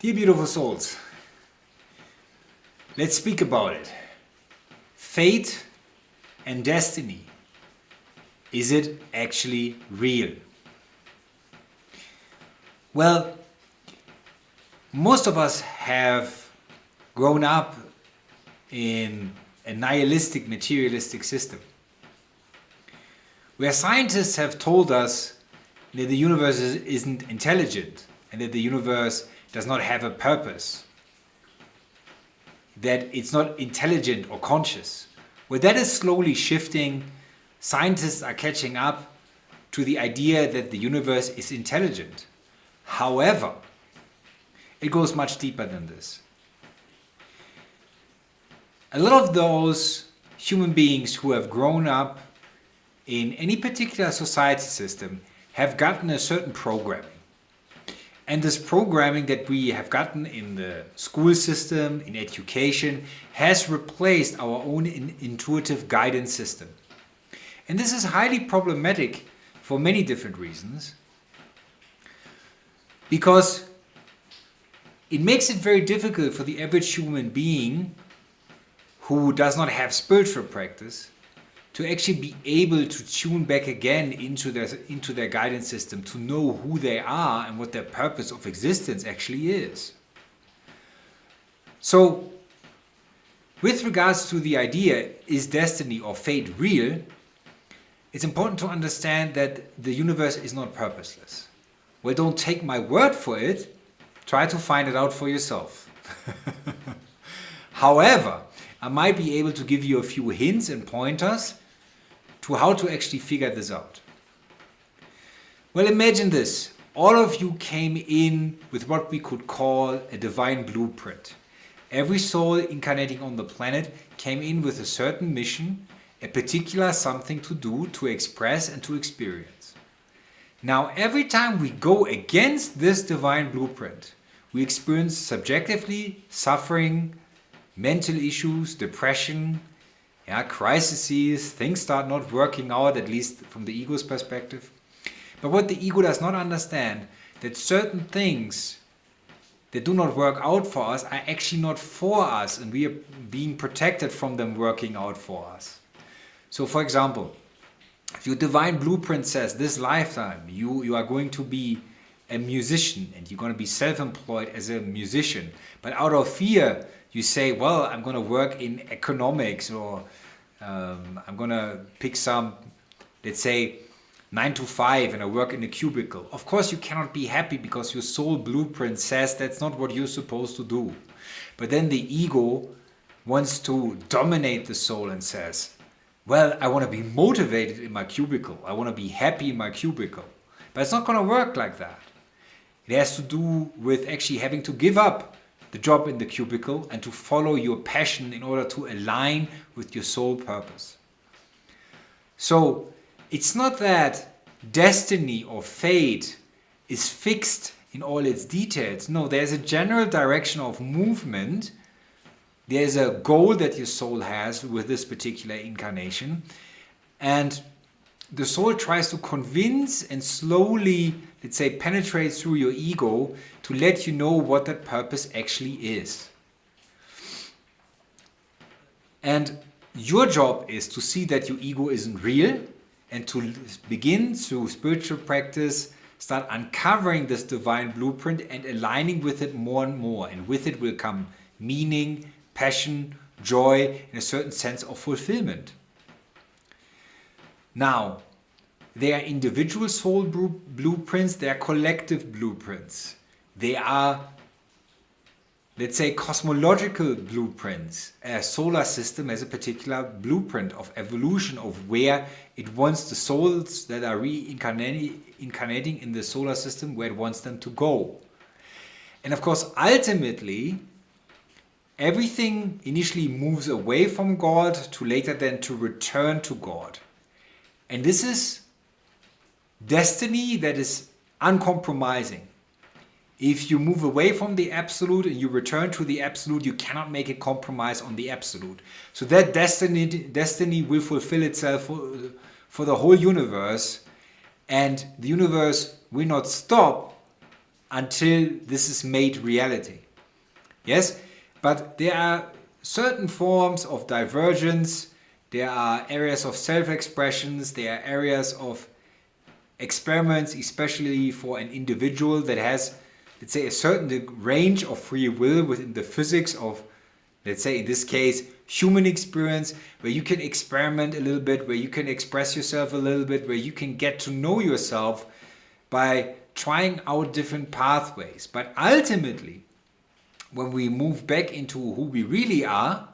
Dear beautiful souls, let's speak about it. Fate and destiny. Is it actually real? Well, most of us have grown up in a nihilistic, materialistic system, where scientists have told us that the universe isn't intelligent and that the universe does not have a purpose, that it's not intelligent or conscious. Well, that is slowly shifting. Scientists are catching up to the idea that the universe is intelligent. However, it goes much deeper than this. A lot of those human beings who have grown up in any particular society system have gotten a certain programming. And this programming that we have gotten in the school system, in education, has replaced our own intuitive guidance system. And this is highly problematic for many different reasons, because it makes it very difficult for the average human being who does not have spiritual practice to actually be able to tune back again into their guidance system, to know who they are and what their purpose of existence actually is. So, with regards to the idea, is destiny or fate real? It's important to understand that the universe is not purposeless. Well, don't take my word for it, try to find it out for yourself. However, I might be able to give you a few hints and pointers to how to actually figure this out. Well, imagine this. All of you came in with what we could call a divine blueprint. Every soul incarnating on the planet came in with a certain mission, a particular something to do, to express and to experience. Now, every time we go against this divine blueprint, we experience subjectively suffering, mental issues, depression, crises, things start not working out, at least from the ego's perspective. But what the ego does not understand, that certain things that do not work out for us are actually not for us, and we are being protected from them working out for us. So for example, if your divine blueprint says this lifetime you are going to be a musician and you're going to be self-employed as a musician, but out of fear you say, well, I'm going to work in economics, or I'm going to pick some, let's say, 9 to 5 and I work in a cubicle. Of course you cannot be happy because your soul blueprint says that's not what you're supposed to do. But then the ego wants to dominate the soul and says, well, I want to be motivated in my cubicle. I want to be happy in my cubicle. But it's not going to work like that. It has to do with actually having to give up the job in the cubicle and to follow your passion in order to align with your soul purpose. So it's not that destiny or fate is fixed in all its details. No, there's a general direction of movement. There's a goal that your soul has with this particular incarnation, and the soul tries to convince and slowly, let's say, penetrate through your ego to let you know what that purpose actually is. And your job is to see that your ego isn't real and to begin through spiritual practice, start uncovering this divine blueprint and aligning with it more and more. And with it will come meaning, passion, joy, and a certain sense of fulfillment. Now, they are individual soul blueprints, they are collective blueprints. They are, let's say, cosmological blueprints. A solar system has a particular blueprint of evolution, of where it wants the souls that are reincarnating in the solar system, where it wants them to go. And of course, ultimately, everything initially moves away from God to later then to return to God. And this is destiny that is uncompromising. If you move away from the absolute and you return to the absolute, you cannot make a compromise on the absolute. So that destiny will fulfill itself for the whole universe, and the universe will not stop until this is made reality. Yes, but there are certain forms of divergence, there are areas of self-expressions, there are areas of experiments, especially for an individual that has, let's say, a certain range of free will within the physics of, let's say in this case, human experience, where you can experiment a little bit, where you can express yourself a little bit, where you can get to know yourself by trying out different pathways. But ultimately, when we move back into who we really are,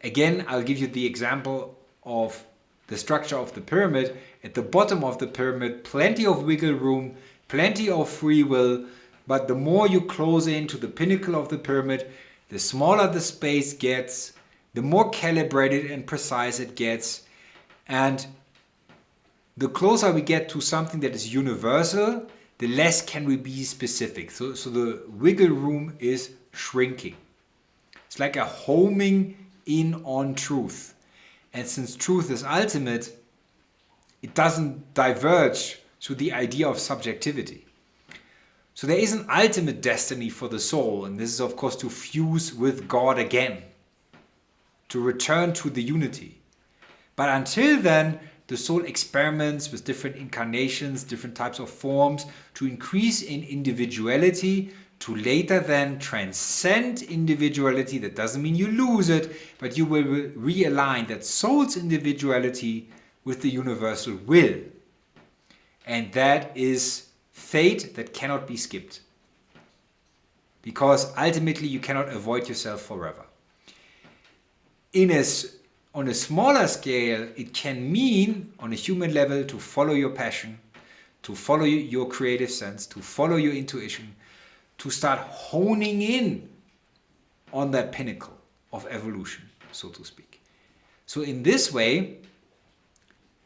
again, I'll give you the example of the structure of the pyramid. At the bottom of the pyramid, plenty of wiggle room, plenty of free will, but the more you close into the pinnacle of the pyramid, the smaller the space gets, the more calibrated and precise it gets, and the closer we get to something that is universal, the less can we be specific. So the wiggle room is shrinking. It's like a homing in on truth. And since truth is ultimate, it doesn't diverge to the idea of subjectivity. So there is an ultimate destiny for the soul, and this is of course to fuse with God again, to return to the unity. But until then, the soul experiments with different incarnations, different types of forms to increase in individuality, to later then transcend individuality. That doesn't mean you lose it, but you will realign that soul's individuality with the universal will. And that is fate that cannot be skipped. Because ultimately you cannot avoid yourself forever. On a smaller scale, it can mean, on a human level, to follow your passion, to follow your creative sense, to follow your intuition, to start honing in on that pinnacle of evolution, so to speak. So in this way,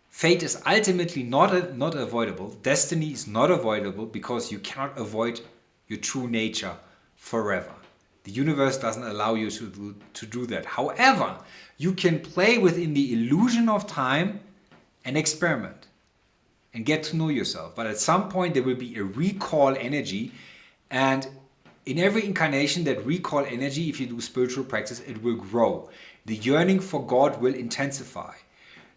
fate is ultimately not avoidable. Destiny is not avoidable because you cannot avoid your true nature forever. The universe doesn't allow you to do that. However, you can play within the illusion of time and experiment and get to know yourself. But at some point there will be a recall energy, and in every incarnation that recall energy, if you do spiritual practice, it will grow. The yearning for God will intensify.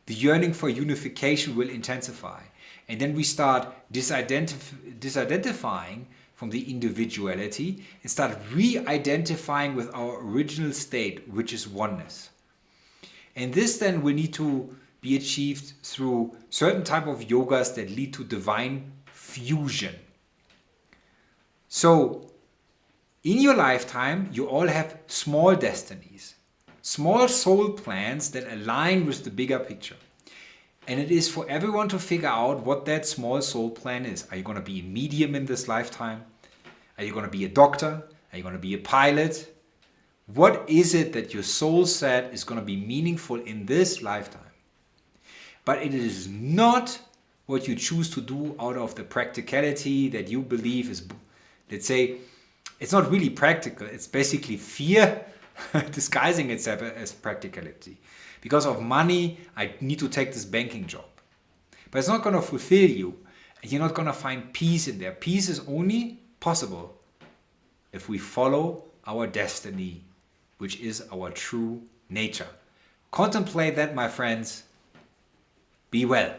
The yearning for unification will intensify. And then we start disidentifying from the individuality and start re-identifying with our original state, which is oneness. And this then will need to be achieved through certain type of yogas that lead to divine fusion. So, in your lifetime, you all have small destinies, small soul plans that align with the bigger picture. And it is for everyone to figure out what that small soul plan is. Are you going to be a medium in this lifetime? Are you going to be a doctor? Are you going to be a pilot? What is it that your soul said is going to be meaningful in this lifetime? But it is not what you choose to do out of the practicality that you believe is, let's say, it's not really practical. It's basically fear disguising itself as practicality. Because of money, I need to take this banking job. But it's not going to fulfill you. And you're not going to find peace in there. Peace is only possible if we follow our destiny, which is our true nature. Contemplate that, my friends. Be well.